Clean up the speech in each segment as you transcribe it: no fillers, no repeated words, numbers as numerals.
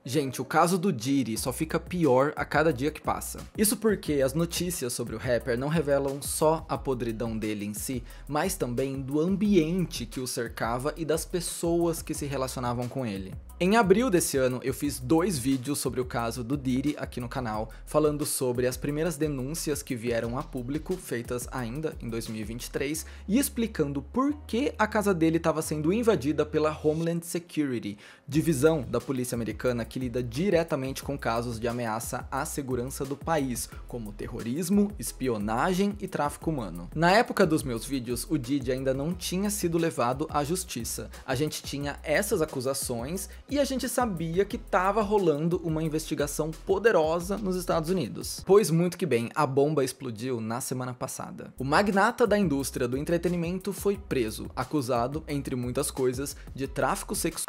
Gente, o caso do Diddy só fica pior a cada dia que passa. Isso porque as notícias sobre o rapper não revelam só a podridão dele em si, mas também do ambiente que o cercava e das pessoas que se relacionavam com ele. Em abril desse ano, eu fiz 2 vídeos sobre o caso do Diddy aqui no canal, falando sobre as primeiras denúncias que vieram a público, feitas ainda em 2023, e explicando por que a casa dele estava sendo invadida pela Homeland Security, divisão da polícia americana que lida diretamente com casos de ameaça à segurança do país, como terrorismo, espionagem e tráfico humano. Na época dos meus vídeos, o Diddy ainda não tinha sido levado à justiça. A gente tinha essas acusações e a gente sabia que estava rolando uma investigação poderosa nos Estados Unidos. Pois muito que bem, a bomba explodiu na semana passada. O magnata da indústria do entretenimento foi preso, acusado, entre muitas coisas, de tráfico sexual,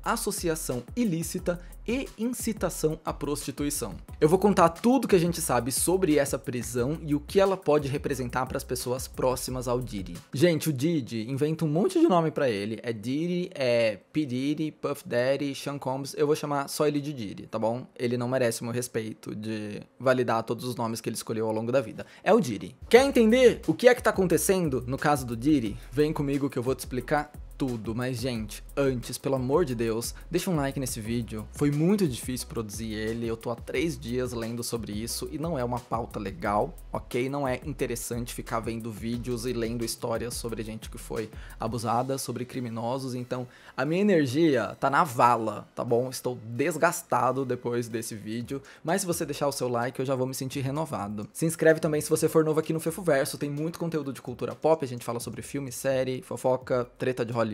associação ilícita e incitação à prostituição. Eu vou contar tudo que a gente sabe sobre essa prisão e o que ela pode representar para as pessoas próximas ao Diddy. Gente, o Diddy inventa um monte de nome para ele. É Diddy, é P. Diddy, Puff Daddy, Sean Combs. Eu vou chamar só ele de Diddy, tá bom? Ele não merece o meu respeito de validar todos os nomes que ele escolheu ao longo da vida. É o Diddy. Quer entender o que é que tá acontecendo no caso do Diddy? Vem comigo que eu vou te explicar tudo, mas gente, antes, pelo amor de Deus, deixa um like nesse vídeo. Foi muito difícil produzir ele, eu tô há 3 dias lendo sobre isso e não é uma pauta legal, ok? Não é interessante ficar vendo vídeos e lendo histórias sobre gente que foi abusada, sobre criminosos, então a minha energia tá na vala, tá bom? Estou desgastado depois desse vídeo, mas se você deixar o seu like eu já vou me sentir renovado. Se inscreve também se você for novo aqui no Fefoverso, tem muito conteúdo de cultura pop, a gente fala sobre filme, série, fofoca, treta de Hollywood,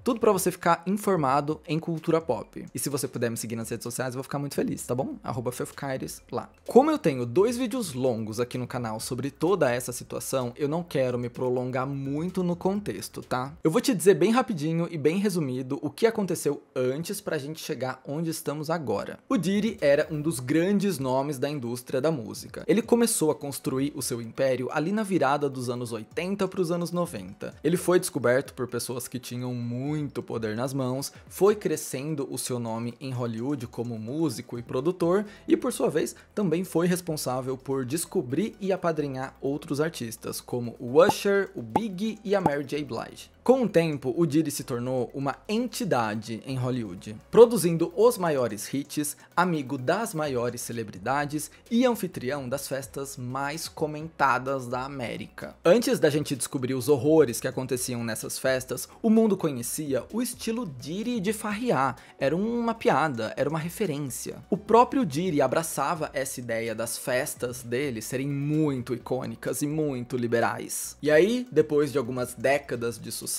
tudo pra você ficar informado em cultura pop. E se você puder me seguir nas redes sociais, eu vou ficar muito feliz, tá bom? @fefocaires lá. Como eu tenho 2 vídeos longos aqui no canal sobre toda essa situação, eu não quero me prolongar muito no contexto, tá? Eu vou te dizer bem rapidinho e bem resumido o que aconteceu antes pra gente chegar onde estamos agora. O Diddy era um dos grandes nomes da indústria da música. Ele começou a construir o seu império ali na virada dos anos 80 pros anos 90. Ele foi descoberto por pessoas que tinham muito poder nas mãos, foi crescendo o seu nome em Hollywood como músico e produtor e, por sua vez, também foi responsável por descobrir e apadrinhar outros artistas, como o Usher, o Biggie e a Mary J. Blige. Com o tempo, o Diddy se tornou uma entidade em Hollywood, produzindo os maiores hits, amigo das maiores celebridades e anfitrião das festas mais comentadas da América. Antes da gente descobrir os horrores que aconteciam nessas festas, o mundo conhecia o estilo Diddy de farrear, era uma piada, era uma referência. O próprio Diddy abraçava essa ideia das festas dele serem muito icônicas e muito liberais. E aí, depois de algumas décadas de sucesso,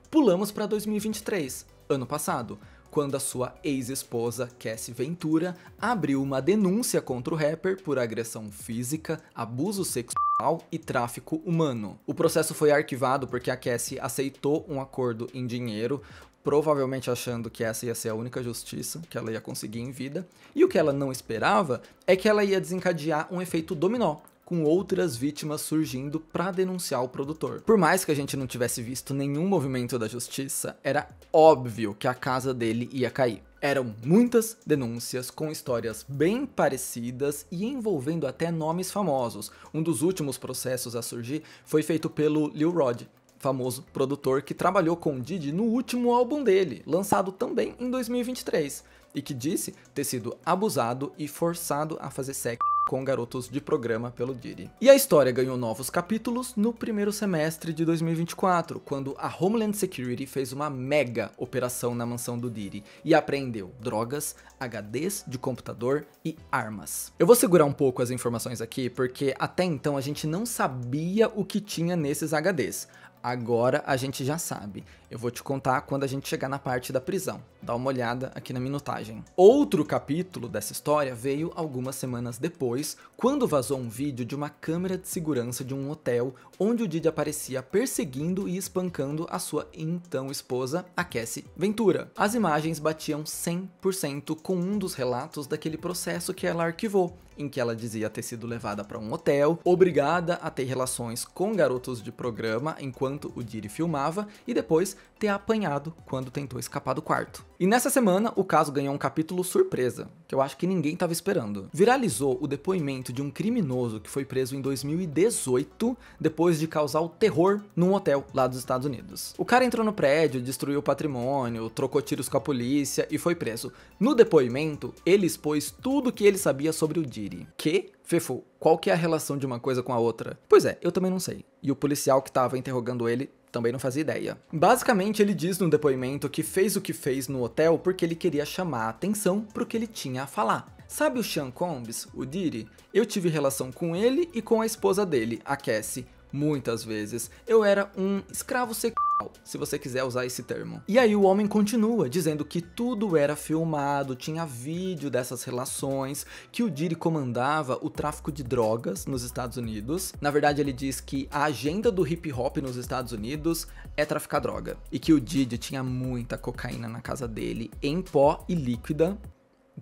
pulamos para 2023, ano passado, quando a sua ex-esposa, Cassie Ventura, abriu uma denúncia contra o rapper por agressão física, abuso sexual e tráfico humano. O processo foi arquivado porque a Cassie aceitou um acordo em dinheiro, provavelmente achando que essa ia ser a única justiça que ela ia conseguir em vida, e o que ela não esperava é que ela ia desencadear um efeito dominó, com outras vítimas surgindo para denunciar o produtor. Por mais que a gente não tivesse visto nenhum movimento da justiça, era óbvio que a casa dele ia cair. Eram muitas denúncias com histórias bem parecidas e envolvendo até nomes famosos. Um dos últimos processos a surgir foi feito pelo Lil Rod, famoso produtor que trabalhou com o Diddy no último álbum dele, lançado também em 2023, e que disse ter sido abusado e forçado a fazer sexo com garotos de programa pelo Diddy. E a história ganhou novos capítulos no primeiro semestre de 2024, quando a Homeland Security fez uma mega operação na mansão do Diddy e apreendeu drogas, HDs de computador e armas. Eu vou segurar um pouco as informações aqui, porque até então a gente não sabia o que tinha nesses HDs. Agora a gente já sabe. Eu vou te contar quando a gente chegar na parte da prisão. Dá uma olhada aqui na minutagem. Outro capítulo dessa história veio algumas semanas depois, quando vazou um vídeo de uma câmera de segurança de um hotel, onde o Diddy aparecia perseguindo e espancando a sua então esposa, a Cassie Ventura. As imagens batiam 100% com um dos relatos daquele processo que ela arquivou, em que ela dizia ter sido levada para um hotel, obrigada a ter relações com garotos de programa enquanto o Diddy filmava e depois ter apanhado quando tentou escapar do quarto. E nessa semana, o caso ganhou um capítulo surpresa, que eu acho que ninguém estava esperando. Viralizou o depoimento de um criminoso que foi preso em 2018, depois de causar o terror num hotel lá dos Estados Unidos. O cara entrou no prédio, destruiu o patrimônio, trocou tiros com a polícia e foi preso. No depoimento, ele expôs tudo que ele sabia sobre o Diddy. Que? Fefo, qual que é a relação de uma coisa com a outra? Pois é, eu também não sei. E o policial que estava interrogando ele também não fazia ideia. Basicamente, ele diz no depoimento que fez o que fez no hotel porque ele queria chamar a atenção pro que ele tinha a falar. Sabe o Sean Combs, o Diddy? Eu tive relação com ele e com a esposa dele, a Cassie, muitas vezes. Eu era um escravo sexual, se você quiser usar esse termo. E aí o homem continua dizendo que tudo era filmado, tinha vídeo dessas relações, que o Diddy comandava o tráfico de drogas nos Estados Unidos. Na verdade, ele diz que a agenda do hip hop nos Estados Unidos é traficar droga. E que o Diddy tinha muita cocaína na casa dele, em pó e líquida,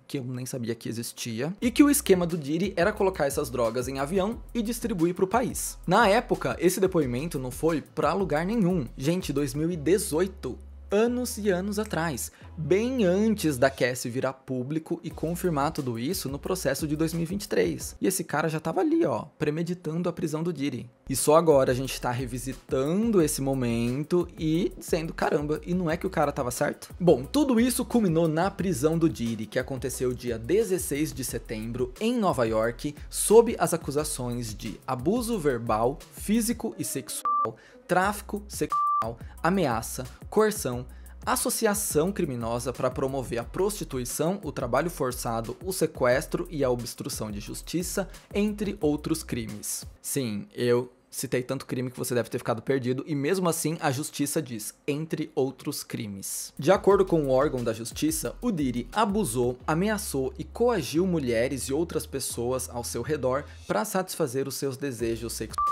que eu nem sabia que existia, e que o esquema do Diddy era colocar essas drogas em avião e distribuir para o país. Na época, esse depoimento não foi para lugar nenhum. Gente, 2018, anos e anos atrás, bem antes da Cassie virar público e confirmar tudo isso no processo de 2023. E esse cara já tava ali, ó, premeditando a prisão do Diddy. E só agora a gente tá revisitando esse momento e dizendo, caramba, e não é que o cara tava certo? Bom, tudo isso culminou na prisão do Diddy, que aconteceu dia 16 de setembro em Nova York, sob as acusações de abuso verbal, físico e sexual, tráfico sexual, ameaça, coerção, associação criminosa para promover a prostituição, o trabalho forçado, o sequestro e a obstrução de justiça, entre outros crimes. Sim, eu citei tanto crime que você deve ter ficado perdido, e mesmo assim a justiça diz, entre outros crimes. De acordo com o órgão da justiça, o Diddy abusou, ameaçou e coagiu mulheres e outras pessoas ao seu redor para satisfazer os seus desejos sexuais,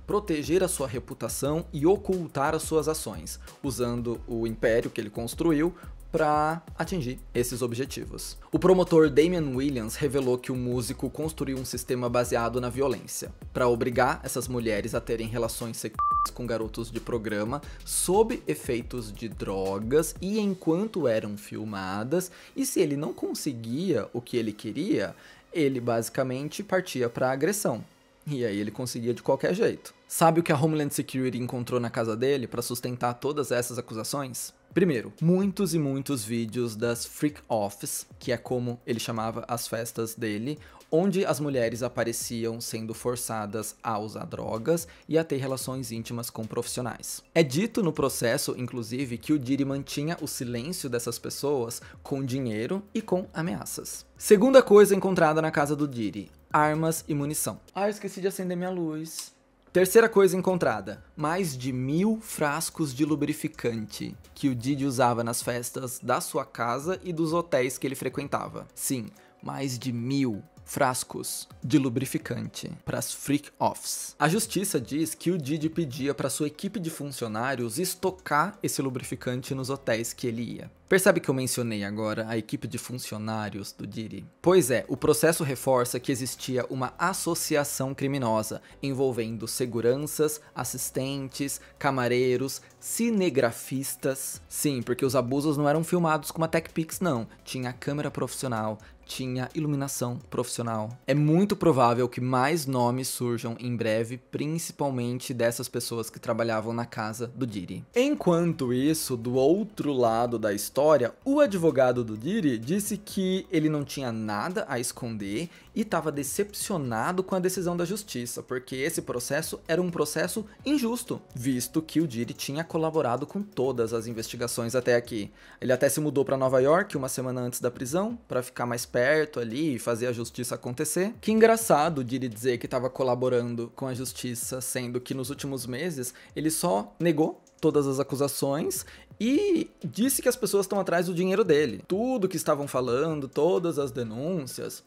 proteger a sua reputação e ocultar as suas ações, usando o império que ele construiu para atingir esses objetivos. O promotor Damian Williams revelou que o músico construiu um sistema baseado na violência, para obrigar essas mulheres a terem relações sexuais com garotos de programa sob efeitos de drogas e enquanto eram filmadas, e se ele não conseguia o que ele queria, ele basicamente partia para agressão. E aí ele conseguia de qualquer jeito. Sabe o que a Homeland Security encontrou na casa dele para sustentar todas essas acusações? Primeiro, muitos e muitos vídeos das freak offs, que é como ele chamava as festas dele, onde as mulheres apareciam sendo forçadas a usar drogas e a ter relações íntimas com profissionais. É dito no processo, inclusive, que o Diddy mantinha o silêncio dessas pessoas com dinheiro e com ameaças. Segunda coisa encontrada na casa do Diddy: armas e munição. Ah, eu esqueci de acender minha luz. Terceira coisa encontrada: mais de 1000 frascos de lubrificante que o Diddy usava nas festas da sua casa e dos hotéis que ele frequentava. Sim, mais de 1000 frascos de lubrificante para as freak offs. A justiça diz que o Diddy pedia para sua equipe de funcionários estocar esse lubrificante nos hotéis que ele ia. Percebe que eu mencionei agora a equipe de funcionários do Diddy? Pois é, o processo reforça que existia uma associação criminosa envolvendo seguranças, assistentes, camareiros, cinegrafistas. Sim, porque os abusos não eram filmados com uma TechPix, não. Tinha câmera profissional, tinha iluminação profissional. É muito provável que mais nomes surjam em breve, principalmente dessas pessoas que trabalhavam na casa do Diddy. Enquanto isso, do outro lado da história, o advogado do Diddy disse que ele não tinha nada a esconder e estava decepcionado com a decisão da justiça, porque esse processo era um processo injusto, visto que o Diddy tinha colaborado com todas as investigações até aqui. Ele até se mudou para Nova York uma semana antes da prisão, para ficar mais perto ali e fazer a justiça acontecer. Que engraçado o Diddy dizer que estava colaborando com a justiça, sendo que nos últimos meses ele só negou todas as acusações e disse que as pessoas estão atrás do dinheiro dele. Tudo que estavam falando, todas as denúncias,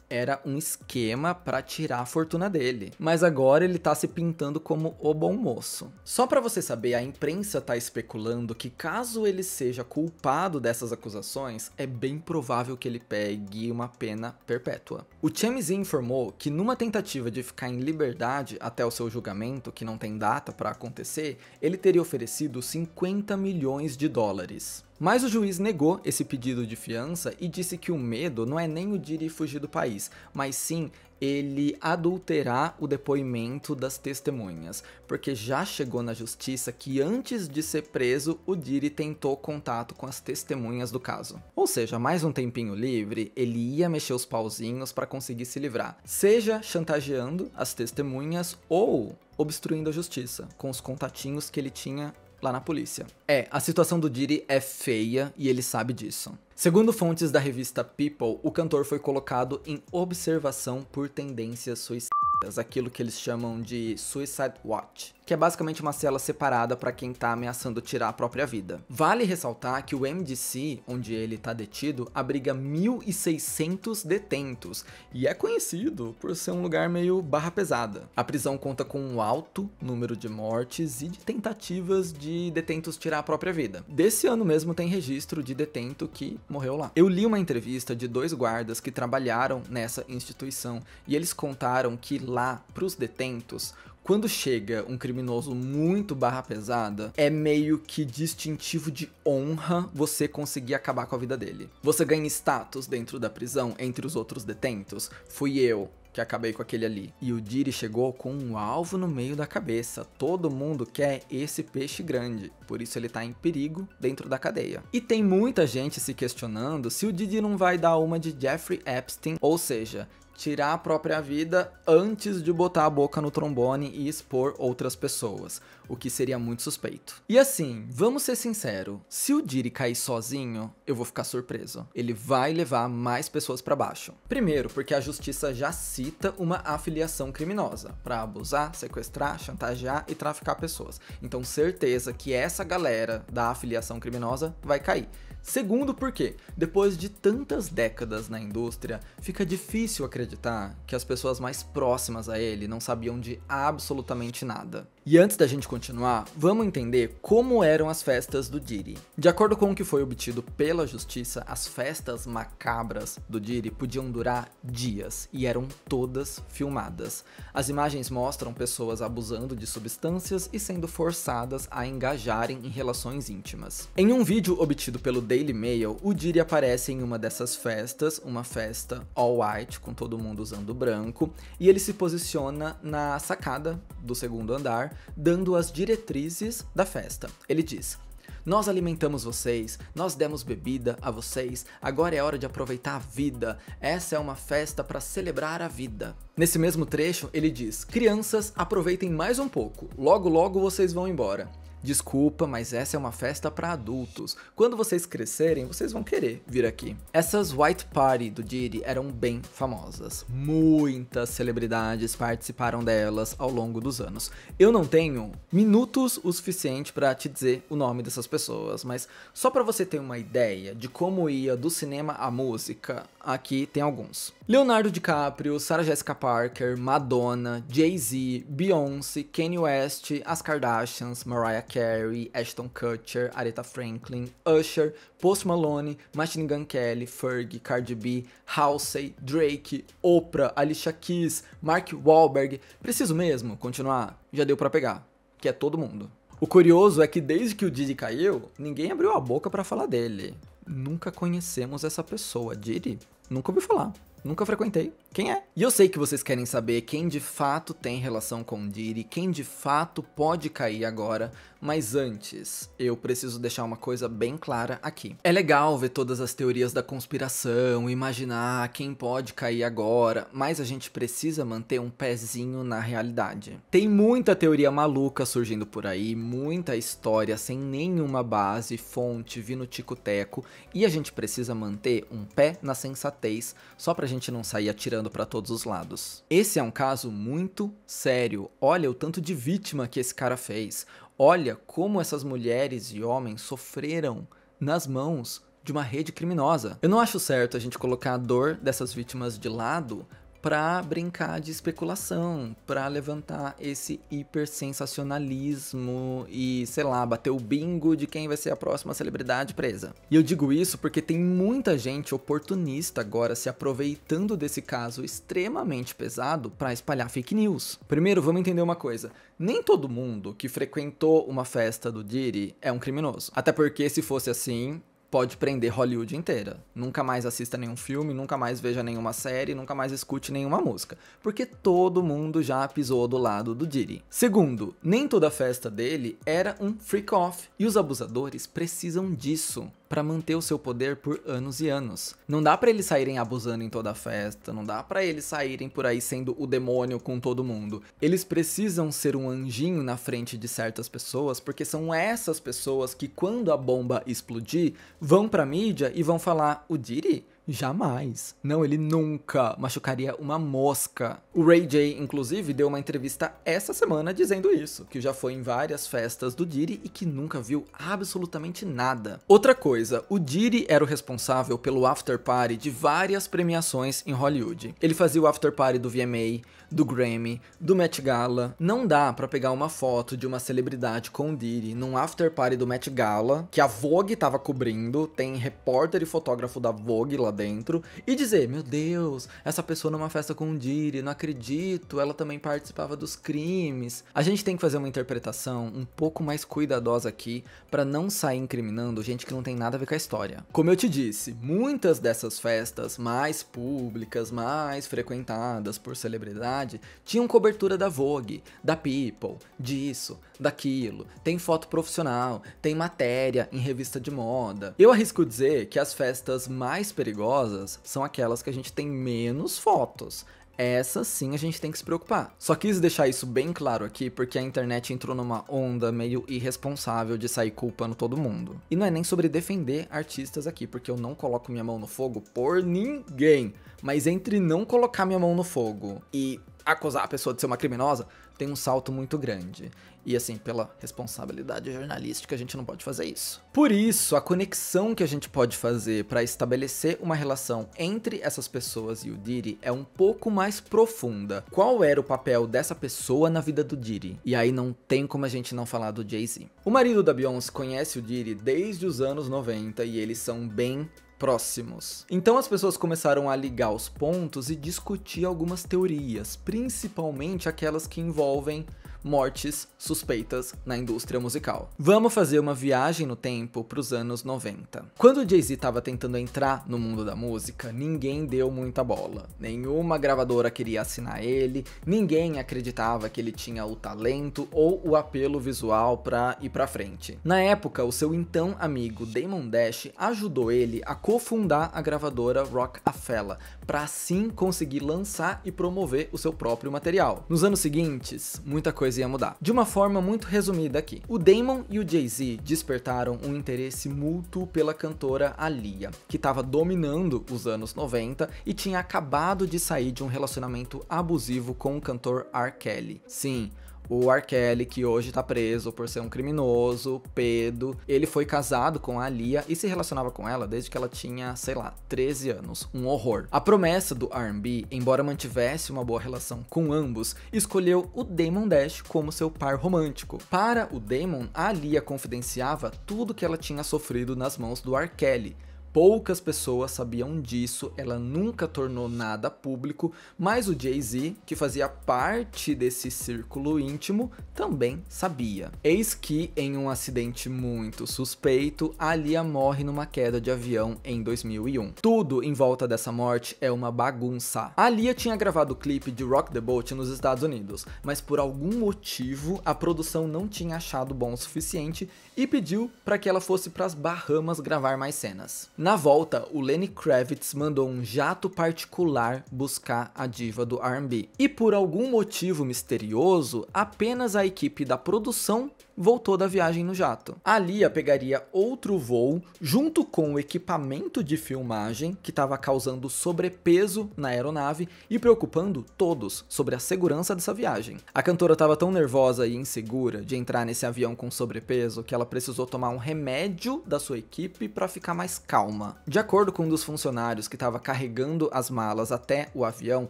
era um esquema para tirar a fortuna dele. Mas agora ele tá se pintando como o bom moço. Só para você saber, a imprensa tá especulando que caso ele seja culpado dessas acusações, é bem provável que ele pegue uma pena perpétua. O TMZ informou que numa tentativa de ficar em liberdade até o seu julgamento, que não tem data para acontecer, ele teria oferecido 50 milhões de dólares. Mas o juiz negou esse pedido de fiança e disse que o medo não é nem o Diddy fugir do país, mas sim ele adulterar o depoimento das testemunhas, porque já chegou na justiça que antes de ser preso, o Diddy tentou contato com as testemunhas do caso. Ou seja, mais um tempinho livre, ele ia mexer os pauzinhos para conseguir se livrar, seja chantageando as testemunhas ou obstruindo a justiça, com os contatinhos que ele tinha lá na polícia. A situação do Diddy é feia e ele sabe disso. Segundo fontes da revista People, o cantor foi colocado em observação por tendências suicidas, aquilo que eles chamam de Suicide Watch, que é basicamente uma cela separada para quem tá ameaçando tirar a própria vida. Vale ressaltar que o MDC, onde ele tá detido, abriga 1.600 detentos e é conhecido por ser um lugar meio barra pesada. A prisão conta com um alto número de mortes e de tentativas de detentos tirar a própria vida. Desse ano mesmo tem registro de detento que morreu lá. Eu li uma entrevista de 2 guardas que trabalharam nessa instituição e eles contaram que lá, pros detentos, quando chega um criminoso muito barra pesada, é meio que distintivo de honra você conseguir acabar com a vida dele. Você ganha status dentro da prisão entre os outros detentos. Fui eu que acabei com aquele ali. E o Diddy chegou com um alvo no meio da cabeça. Todo mundo quer esse peixe grande, por isso ele tá em perigo dentro da cadeia. E tem muita gente se questionando se o Diddy não vai dar uma de Jeffrey Epstein, ou seja, tirar a própria vida antes de botar a boca no trombone e expor outras pessoas, o que seria muito suspeito. E assim, vamos ser sinceros, se o Diddy cair sozinho, eu vou ficar surpreso. Ele vai levar mais pessoas pra baixo. Primeiro, porque a justiça já cita uma afiliação criminosa, pra abusar, sequestrar, chantagear e traficar pessoas. Então certeza que essa galera da afiliação criminosa vai cair. Segundo, porque depois de tantas décadas na indústria, fica difícil acreditar que as pessoas mais próximas a ele não sabiam de absolutamente nada. E antes da gente continuar, vamos entender como eram as festas do Diddy. De acordo com o que foi obtido pela justiça, as festas macabras do Diddy podiam durar dias e eram todas filmadas. As imagens mostram pessoas abusando de substâncias e sendo forçadas a engajarem em relações íntimas. Em um vídeo obtido pelo Daily Mail, o Diddy aparece em uma dessas festas, uma festa all white, com todo mundo usando branco, e ele se posiciona na sacada do segundo andar, dando as diretrizes da festa. Ele diz: "Nós alimentamos vocês, nós demos bebida a vocês, agora é hora de aproveitar a vida. Essa é uma festa para celebrar a vida." Nesse mesmo trecho, ele diz: "Crianças, aproveitem mais um pouco, logo logo vocês vão embora. Desculpa, mas essa é uma festa para adultos. Quando vocês crescerem, vocês vão querer vir aqui." Essas White Party do Diddy eram bem famosas. Muitas celebridades participaram delas ao longo dos anos. Eu não tenho minutos o suficiente para te dizer o nome dessas pessoas, mas só para você ter uma ideia de como ia do cinema à música, aqui tem alguns. Leonardo DiCaprio, Sarah Jessica Parker, Madonna, Jay-Z, Beyoncé, Kanye West, as Kardashians, Mariah Carey, Ashton Kutcher, Aretha Franklin, Usher, Post Malone, Machine Gun Kelly, Fergie, Cardi B, Halsey, Drake, Oprah, Alicia Keys, Mark Wahlberg. Preciso mesmo continuar? Já deu pra pegar, que é todo mundo. O curioso é que desde que o Diddy caiu, ninguém abriu a boca pra falar dele. Nunca conhecemos essa pessoa. Diddy? Nunca ouvi falar. Nunca frequentei. Quem é? E eu sei que vocês querem saber quem de fato tem relação com Diddy, quem de fato pode cair agora, mas antes, eu preciso deixar uma coisa bem clara aqui. É legal ver todas as teorias da conspiração, imaginar quem pode cair agora, mas a gente precisa manter um pezinho na realidade. Tem muita teoria maluca surgindo por aí, muita história sem nenhuma base, fonte, vindo tico-teco, e a gente precisa manter um pé na sensatez, só pra gente não sair atirando pra todos os lados. Esse é um caso muito sério. Olha o tanto de vítima que esse cara fez. Olha como essas mulheres e homens sofreram nas mãos de uma rede criminosa. Eu não acho certo a gente colocar a dor dessas vítimas de lado pra brincar de especulação, pra levantar esse hipersensacionalismo e, sei lá, bater o bingo de quem vai ser a próxima celebridade presa. E eu digo isso porque tem muita gente oportunista agora se aproveitando desse caso extremamente pesado pra espalhar fake news. Primeiro, vamos entender uma coisa. Nem todo mundo que frequentou uma festa do Diddy é um criminoso. Até porque, se fosse assim, pode prender Hollywood inteira. Nunca mais assista nenhum filme, nunca mais veja nenhuma série, nunca mais escute nenhuma música. Porque todo mundo já pisou do lado do Diddy. Segundo, nem toda festa dele era um freak-off. E os abusadores precisam disso para manter o seu poder por anos e anos. Não dá para eles saírem abusando em toda a festa, não dá para eles saírem por aí sendo o demônio com todo mundo. Eles precisam ser um anjinho na frente de certas pessoas, porque são essas pessoas que, quando a bomba explodir, vão pra mídia e vão falar: o Diddy? Jamais. Não, ele nunca machucaria uma mosca. O Ray J, inclusive, deu uma entrevista essa semana dizendo isso, que já foi em várias festas do Diddy e que nunca viu absolutamente nada. Outra coisa, o Diddy era o responsável pelo after party de várias premiações em Hollywood. Ele fazia o after party do VMA, do Grammy, do Met Gala. Não dá pra pegar uma foto de uma celebridade com o Diddy num after party do Met Gala, que a Vogue tava cobrindo, tem repórter e fotógrafo da Vogue lá dentro, e dizer: meu Deus, essa pessoa numa festa com o Diddy, não acredito, ela também participava dos crimes. A gente tem que fazer uma interpretação um pouco mais cuidadosa aqui, pra não sair incriminando gente que não tem nada a ver com a história. Como eu te disse, muitas dessas festas mais públicas, mais frequentadas por celebridade, tinham cobertura da Vogue, da People, disso, daquilo, tem foto profissional, tem matéria em revista de moda. Eu arrisco dizer que as festas mais perigosas são aquelas que a gente tem menos fotos. Essas sim a gente tem que se preocupar. Só quis deixar isso bem claro aqui porque a internet entrou numa onda meio irresponsável de sair culpando todo mundo. E não é nem sobre defender artistas aqui, porque eu não coloco minha mão no fogo por ninguém. Mas entre não colocar minha mão no fogo e acusar a pessoa de ser uma criminosa, tem um salto muito grande. E assim, pela responsabilidade jornalística, a gente não pode fazer isso. Por isso, a conexão que a gente pode fazer para estabelecer uma relação entre essas pessoas e o Diddy é um pouco mais profunda. Qual era o papel dessa pessoa na vida do Diddy? E aí não tem como a gente não falar do Jay-Z. O marido da Beyoncé conhece o Diddy desde os anos 90 e eles são bem próximos. Então as pessoas começaram a ligar os pontos e discutir algumas teorias, principalmente aquelas que envolvem mortes suspeitas na indústria musical. Vamos fazer uma viagem no tempo para os anos 90. Quando o Jay-Z estava tentando entrar no mundo da música, ninguém deu muita bola. Nenhuma gravadora queria assinar ele, ninguém acreditava que ele tinha o talento ou o apelo visual para ir para frente. Na época, o seu então amigo Damon Dash ajudou ele a cofundar a gravadora Roc-A-Fella, para assim conseguir lançar e promover o seu próprio material. Nos anos seguintes, muita coisa ia mudar. De uma forma muito resumida aqui, o Damon e o Jay-Z despertaram um interesse mútuo pela cantora Aaliyah, que estava dominando os anos 90 e tinha acabado de sair de um relacionamento abusivo com o cantor R. Kelly. Sim, o R. Kelly, que hoje tá preso por ser um criminoso, pedo, ele foi casado com a Aaliyah e se relacionava com ela desde que ela tinha, sei lá, 13 anos. Um horror. A promessa do R&B, embora mantivesse uma boa relação com ambos, escolheu o Damon Dash como seu par romântico. Para o Damon, a Aaliyah confidenciava tudo que ela tinha sofrido nas mãos do R. Kelly. Poucas pessoas sabiam disso, ela nunca tornou nada público, mas o Jay-Z, que fazia parte desse círculo íntimo, também sabia. Eis que, em um acidente muito suspeito, a Aaliyah morre numa queda de avião em 2001. Tudo em volta dessa morte é uma bagunça. A Aaliyah tinha gravado o clipe de Rock the Boat nos Estados Unidos, mas por algum motivo a produção não tinha achado bom o suficiente e pediu para que ela fosse para as Bahamas gravar mais cenas. Na volta, o Lenny Kravitz mandou um jato particular buscar a diva do R&B. E por algum motivo misterioso, apenas a equipe da produção voltou da viagem no jato. A Lia pegaria outro voo junto com o equipamento de filmagem que estava causando sobrepeso na aeronave e preocupando todos sobre a segurança dessa viagem. A cantora estava tão nervosa e insegura de entrar nesse avião com sobrepeso que ela precisou tomar um remédio da sua equipe para ficar mais calma. De acordo com um dos funcionários que estava carregando as malas até o avião,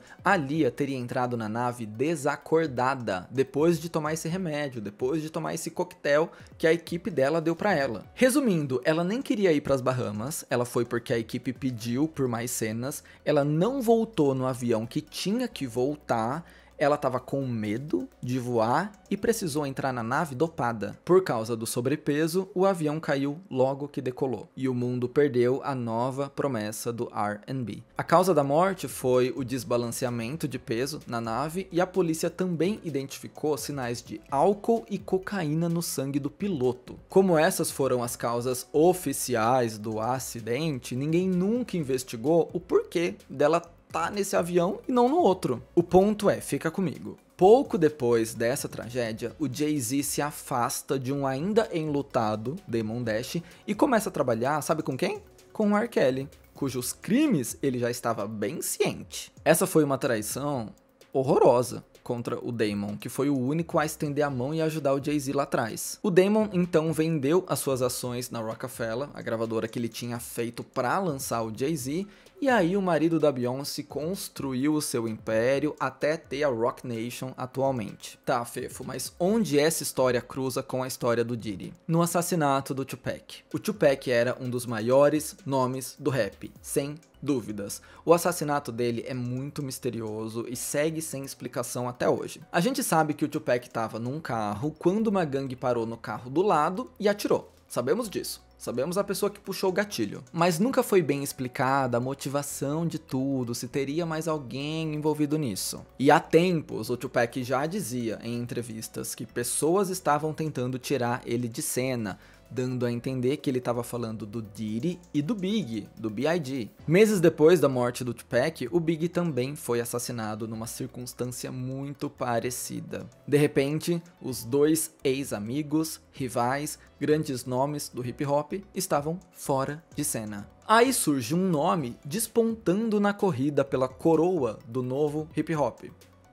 a Lia teria entrado na nave desacordada depois de tomar esse remédio, depois de tomar esse coquetel que a equipe dela deu para ela. Resumindo, ela nem queria ir para as Bahamas, ela foi porque a equipe pediu por mais cenas, ela não voltou no avião que tinha que voltar, ela estava com medo de voar e precisou entrar na nave dopada. Por causa do sobrepeso, o avião caiu logo que decolou. E o mundo perdeu a nova promessa do R&B. A causa da morte foi o desbalanceamento de peso na nave e a polícia também identificou sinais de álcool e cocaína no sangue do piloto. Como essas foram as causas oficiais do acidente, ninguém nunca investigou o porquê dela tá nesse avião e não no outro. O ponto é, fica comigo. Pouco depois dessa tragédia, o Jay-Z se afasta de um ainda enlutado Damon Dash e começa a trabalhar, sabe com quem? Com o R. Kelly, cujos crimes ele já estava bem ciente. Essa foi uma traição horrorosa contra o Damon, que foi o único a estender a mão e ajudar o Jay-Z lá atrás. O Damon então vendeu as suas ações na Roc-A-Fella, a gravadora que ele tinha feito para lançar o Jay-Z, e aí o marido da Beyoncé construiu o seu império até ter a Roc Nation atualmente. Tá, Fefo, mas onde essa história cruza com a história do Diddy? No assassinato do Tupac. O Tupac era um dos maiores nomes do rap, sem dúvidas. O assassinato dele é muito misterioso e segue sem explicação até hoje. A gente sabe que o Tupac estava num carro quando uma gangue parou no carro do lado e atirou. Sabemos disso. Sabemos a pessoa que puxou o gatilho. Mas nunca foi bem explicada a motivação de tudo, se teria mais alguém envolvido nisso. E há tempos, o Tupac já dizia em entrevistas que pessoas estavam tentando tirar ele de cena, dando a entender que ele estava falando do Diddy e do Big, do B.I.G. Meses depois da morte do Tupac, o Big também foi assassinado numa circunstância muito parecida. De repente, os dois ex-amigos, rivais, grandes nomes do hip hop estavam fora de cena. Aí surge um nome despontando na corrida pela coroa do novo hip hop.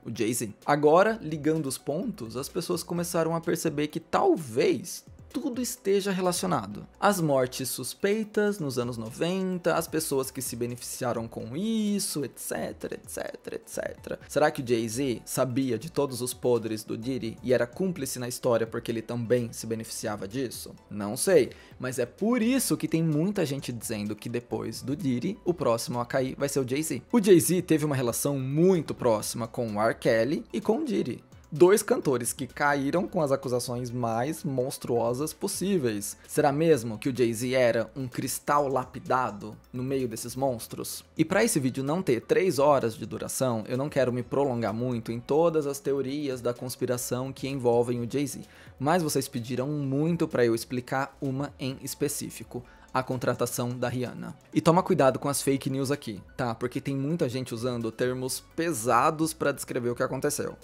O Jay-Z. Agora, ligando os pontos, as pessoas começaram a perceber que talvez tudo esteja relacionado. As mortes suspeitas nos anos 90, as pessoas que se beneficiaram com isso, etc, etc, etc. Será que o Jay-Z sabia de todos os podres do Diddy e era cúmplice na história porque ele também se beneficiava disso? Não sei, mas é por isso que tem muita gente dizendo que depois do Diddy, o próximo a cair vai ser o Jay-Z. O Jay-Z teve uma relação muito próxima com o R. Kelly e com o Diddy. Dois cantores que caíram com as acusações mais monstruosas possíveis. Será mesmo que o Jay-Z era um cristal lapidado no meio desses monstros? E para esse vídeo não ter 3 horas de duração, eu não quero me prolongar muito em todas as teorias da conspiração que envolvem o Jay-Z, mas vocês pediram muito para eu explicar uma em específico: a contratação da Rihanna. E toma cuidado com as fake news aqui, tá? Porque tem muita gente usando termos pesados para descrever o que aconteceu.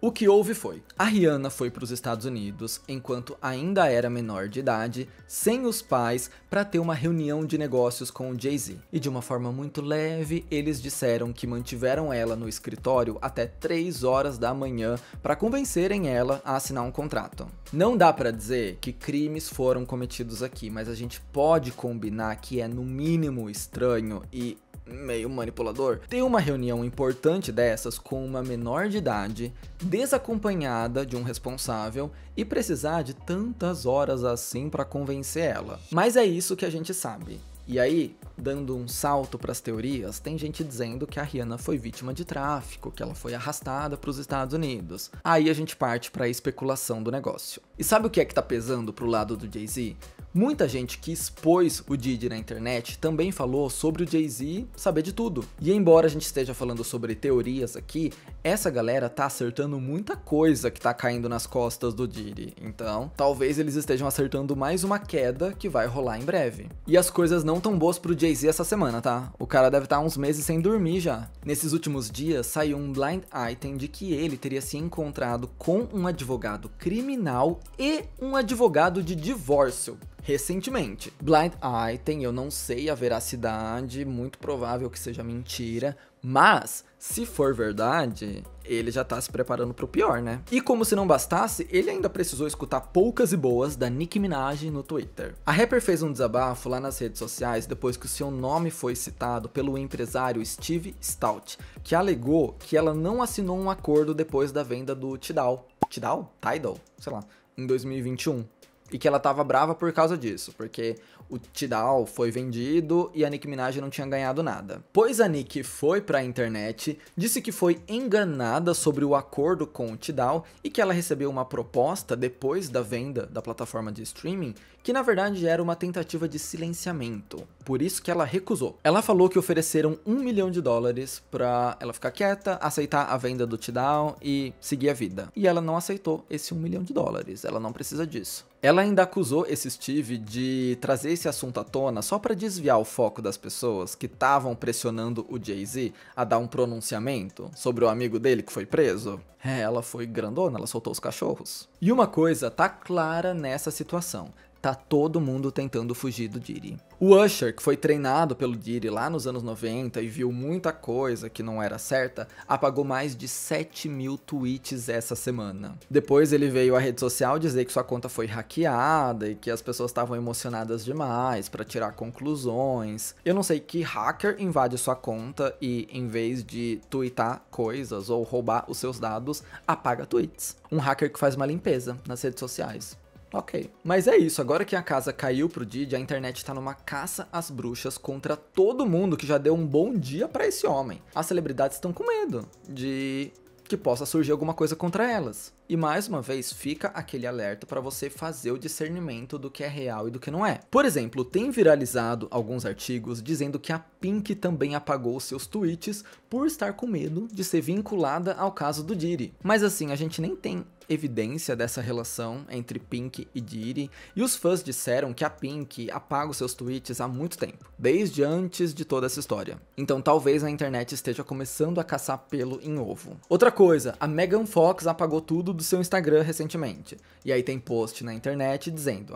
O que houve foi, a Rihanna foi para os Estados Unidos enquanto ainda era menor de idade, sem os pais, para ter uma reunião de negócios com o Jay-Z. E de uma forma muito leve, eles disseram que mantiveram ela no escritório até 3 horas da manhã para convencerem ela a assinar um contrato. Não dá para dizer que crimes foram cometidos aqui, mas a gente pode combinar que é no mínimo estranho e meio manipulador ter uma reunião importante dessas com uma menor de idade, desacompanhada de um responsável e precisar de tantas horas assim para convencer ela. Mas é isso que a gente sabe. E aí, dando um salto para as teorias, tem gente dizendo que a Rihanna foi vítima de tráfico, que ela foi arrastada para os Estados Unidos. Aí a gente parte para a especulação do negócio. E sabe o que é que tá pesando pro lado do Jay-Z? Muita gente que expôs o Diddy na internet também falou sobre o Jay-Z saber de tudo. E embora a gente esteja falando sobre teorias aqui, essa galera tá acertando muita coisa que tá caindo nas costas do Diddy. Então, talvez eles estejam acertando mais uma queda que vai rolar em breve. E as coisas não tão boas pro Jay-Z essa semana, tá? O cara deve estar uns meses sem dormir já. Nesses últimos dias, saiu um blind item de que ele teria se encontrado com um advogado criminal e um advogado de divórcio recentemente. Blind item, eu não sei a veracidade, muito provável que seja mentira, mas se for verdade, ele já tá se preparando pro pior, né? E como se não bastasse, ele ainda precisou escutar poucas e boas da Nicki Minaj no Twitter. A rapper fez um desabafo lá nas redes sociais depois que o seu nome foi citado pelo empresário Steve Stout, que alegou que ela não assinou um acordo depois da venda do Tidal, sei lá, em 2021. E que ela tava brava por causa disso, porque o Tidal foi vendido e a Nicki Minaj não tinha ganhado nada. Pois a Nicki foi pra internet, disse que foi enganada sobre o acordo com o Tidal e que ela recebeu uma proposta depois da venda da plataforma de streaming, que na verdade era uma tentativa de silenciamento. Por isso que ela recusou. Ela falou que ofereceram $1 milhão pra ela ficar quieta, aceitar a venda do Tidal e seguir a vida. E ela não aceitou esse $1 milhão, ela não precisa disso. Ela ainda acusou esse Steve de trazer esse assunto à tona só para desviar o foco das pessoas que estavam pressionando o Jay-Z a dar um pronunciamento sobre o amigo dele que foi preso. Ela foi grandona, ela soltou os cachorros. E uma coisa tá clara nessa situação. Tá todo mundo tentando fugir do Diddy. O Usher, que foi treinado pelo Diddy lá nos anos 90 e viu muita coisa que não era certa, apagou mais de 7.000 tweets essa semana. Depois ele veio à rede social dizer que sua conta foi hackeada e que as pessoas estavam emocionadas demais para tirar conclusões. Eu não sei que hacker invade sua conta e, em vez de tweetar coisas ou roubar os seus dados, apaga tweets. Um hacker que faz uma limpeza nas redes sociais. Ok. Mas é isso, agora que a casa caiu pro Diddy, a internet tá numa caça às bruxas contra todo mundo que já deu um bom dia pra esse homem. As celebridades estão com medo de que possa surgir alguma coisa contra elas. E mais uma vez fica aquele alerta para você fazer o discernimento do que é real e do que não é. Por exemplo, tem viralizado alguns artigos dizendo que a Pink também apagou seus tweets por estar com medo de ser vinculada ao caso do Diddy. Mas assim, a gente nem tem evidência dessa relação entre Pink e Diddy, e os fãs disseram que a Pink apaga os seus tweets há muito tempo, desde antes de toda essa história. Então talvez a internet esteja começando a caçar pelo em ovo. Outra coisa, a Megan Fox apagou tudo do seu Instagram recentemente, e aí tem post na internet dizendo: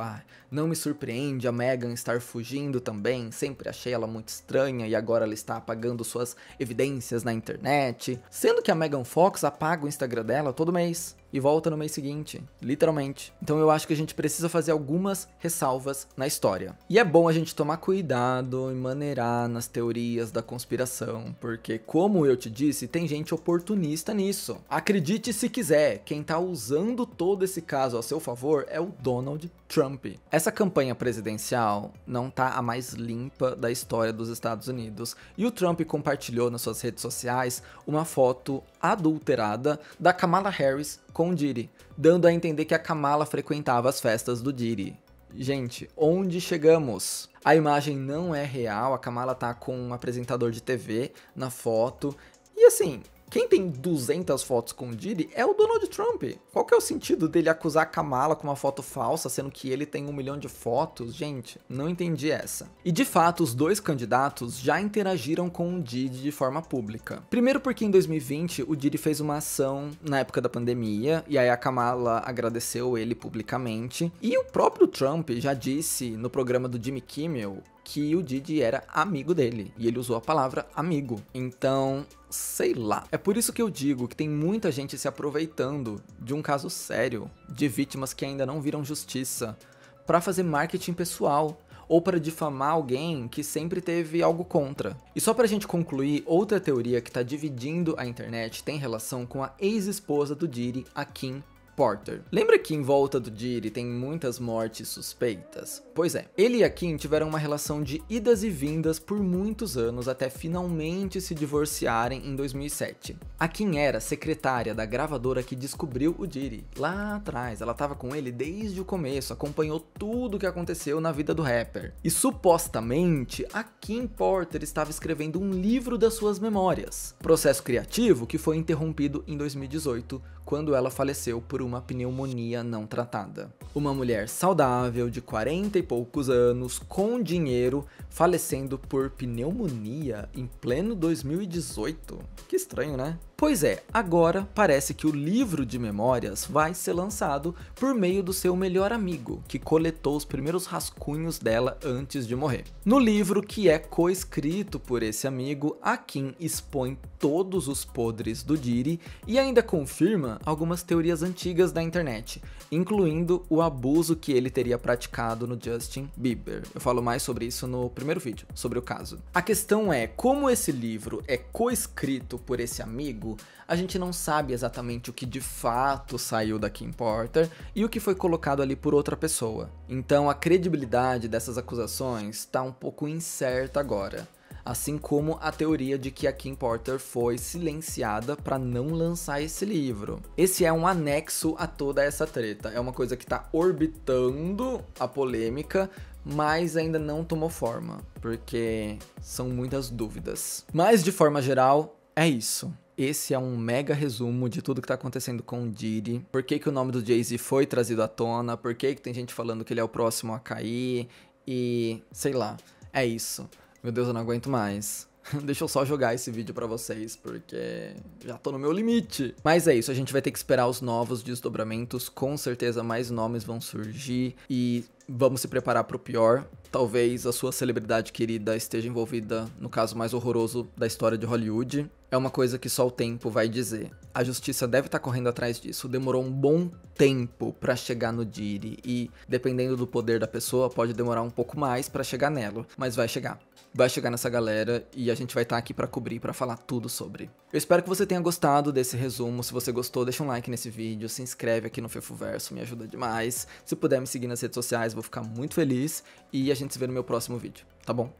não me surpreende a Megan estar fugindo também, sempre achei ela muito estranha e agora ela está apagando suas evidências na internet, sendo que a Megan Fox apaga o Instagram dela todo mês e volta no mês seguinte, literalmente. Então eu acho que a gente precisa fazer algumas ressalvas na história. E é bom a gente tomar cuidado e maneirar nas teorias da conspiração, porque como eu te disse, tem gente oportunista nisso. Acredite se quiser, quem tá usando todo esse caso a seu favor é o Donald Trump. Essa campanha presidencial não tá a mais limpa da história dos Estados Unidos, e o Trump compartilhou nas suas redes sociais uma foto adulterada da Kamala Harris com o Diddy, dando a entender que a Kamala frequentava as festas do Diddy. Gente, onde chegamos? A imagem não é real, a Kamala tá com um apresentador de TV na foto, e assim, quem tem 200 fotos com o Diddy é o Donald Trump. Qual que é o sentido dele acusar a Kamala com uma foto falsa, sendo que ele tem 1 milhão de fotos? Gente, não entendi essa. E de fato, os dois candidatos já interagiram com o Diddy de forma pública. Primeiro porque em 2020 o Diddy fez uma ação na época da pandemia, e aí a Kamala agradeceu ele publicamente. E o próprio Trump já disse no programa do Jimmy Kimmel que o Diddy era amigo dele, e ele usou a palavra amigo. Então, sei lá. É por isso que eu digo que tem muita gente se aproveitando de um caso sério, de vítimas que ainda não viram justiça, para fazer marketing pessoal, ou para difamar alguém que sempre teve algo contra. E só pra gente concluir, outra teoria que tá dividindo a internet tem relação com a ex-esposa do Diddy, a Kim Porter. Lembra que em volta do Diddy tem muitas mortes suspeitas? Pois é, ele e a Kim tiveram uma relação de idas e vindas por muitos anos até finalmente se divorciarem em 2007. A Kim era secretária da gravadora que descobriu o Diddy. Lá atrás, ela estava com ele desde o começo, acompanhou tudo o que aconteceu na vida do rapper. E supostamente, a Kim Porter estava escrevendo um livro das suas memórias. Processo criativo que foi interrompido em 2018, quando ela faleceu por uma pneumonia não tratada. Uma mulher saudável, de 40 e poucos anos, com dinheiro, falecendo por pneumonia em pleno 2018? Que estranho, né? Pois é, agora parece que o livro de memórias vai ser lançado por meio do seu melhor amigo, que coletou os primeiros rascunhos dela antes de morrer. No livro, que é coescrito por esse amigo, a Kim expõe todos os podres do Diddy e ainda confirma algumas teorias antigas da internet, incluindo o abuso que ele teria praticado no Justin Bieber. Eu falo mais sobre isso no primeiro vídeo, sobre o caso. A questão é, como esse livro é coescrito por esse amigo, a gente não sabe exatamente o que de fato saiu da Kim Porter e o que foi colocado ali por outra pessoa. Então a credibilidade dessas acusações está um pouco incerta agora. Assim como a teoria de que a Kim Porter foi silenciada para não lançar esse livro. Esse é um anexo a toda essa treta, é uma coisa que está orbitando a polêmica, mas ainda não tomou forma, porque são muitas dúvidas. Mas de forma geral, é isso. Esse é um mega resumo de tudo que tá acontecendo com o Diddy, por que o nome do Jay-Z foi trazido à tona, por que tem gente falando que ele é o próximo a cair, e sei lá, é isso. Meu Deus, eu não aguento mais. Deixa eu só jogar esse vídeo pra vocês, porque já tô no meu limite. Mas é isso, a gente vai ter que esperar os novos desdobramentos, com certeza mais nomes vão surgir e vamos se preparar pro pior. Talvez a sua celebridade querida esteja envolvida no caso mais horroroso da história de Hollywood. É uma coisa que só o tempo vai dizer. A justiça deve estar correndo atrás disso. Demorou um bom tempo pra chegar no Diddy e, dependendo do poder da pessoa, pode demorar um pouco mais pra chegar nela, mas vai chegar. Vai chegar nessa galera e a gente vai estar aqui pra cobrir, pra falar tudo sobre. Eu espero que você tenha gostado desse resumo. Se você gostou, deixa um like nesse vídeo, se inscreve aqui no Fefoverso, me ajuda demais. Se puder me seguir nas redes sociais, vou ficar muito feliz e a gente se vê no meu próximo vídeo, tá bom?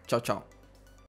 Tchau, tchau.